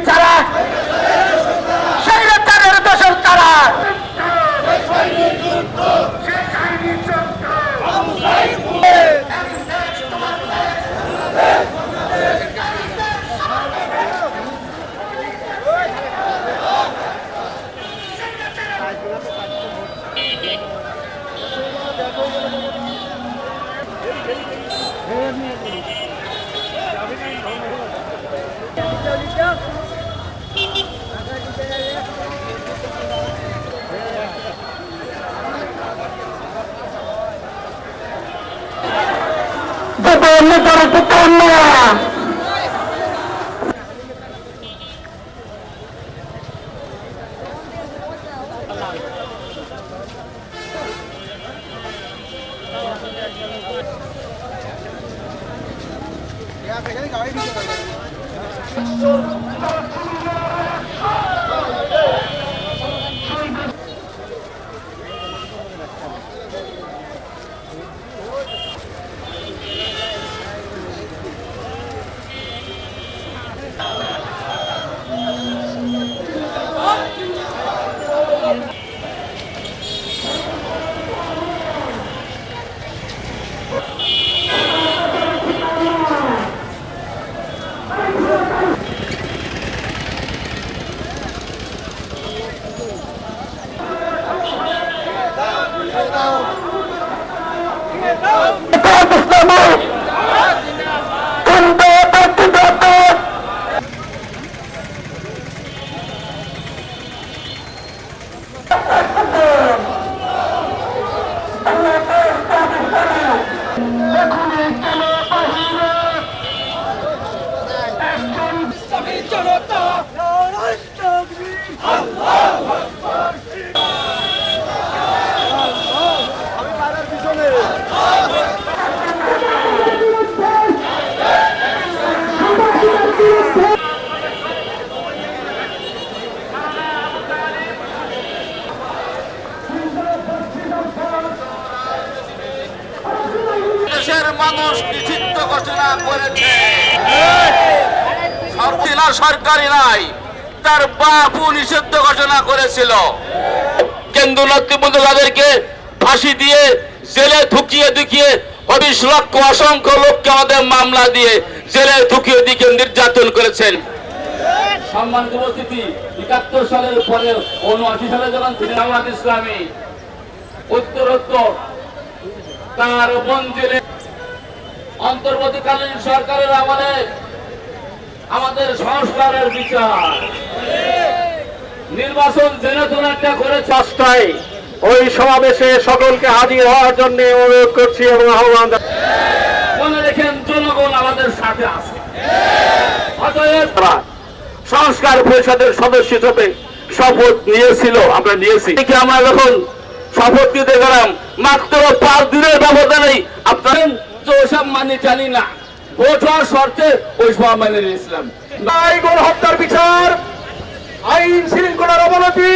ছাড়া স্বৈরাচারের দোষর তারা মানুষ নিষিদ্ধ ঘোষণা করেছে। সরকারি নাই, তার বাপু নিষিদ্ধ ঘোষণা করেছিল। কেন্দ্র নেতৃবৃন্দ তাদেরকে ফাঁসি দিয়ে জেলে ঢুকিয়ে ঢুকিয়ে ২৫ লক্ষ অসংখ্য লোককে আমাদের মামলা দিয়ে জেলে ঢুকিয়ে দিকে নির্যাতন করেছেন। সম্মানিত উপস্থিতি, ৭১ সালের পরে ৭৯ সালে যখন জামাত ইসলামী উত্তরোত্তর তার মঞ্জিলে অন্তর্বর্তীকালীন সরকারের আমলে আমাদের সংস্কারের বিচার নির্বাচন জেনেতনাটা করে চেষ্টায় ওই সমাবেশে সকলকে হাজির হওয়ার জন্য অনুরোধ করছি এবং আহ্বান। মনে রেখেন, জনগণ আমাদের সাথে আছে। অতএব সংস্কার পরিষদের সদস্য হিসেবে শপথ নিয়েছিল, আমরা নিয়েছি। আমরা যখন শপথ নিতে গেলাম মাত্র ৫ দিনের ব্যবধানেই আপনার ওসব মানে জানি না, ভোট হওয়ার শর্তে ওই সব মানে নিয়েছিলাম। হত্যার বিচার, আইন শৃঙ্খলার অবনতি,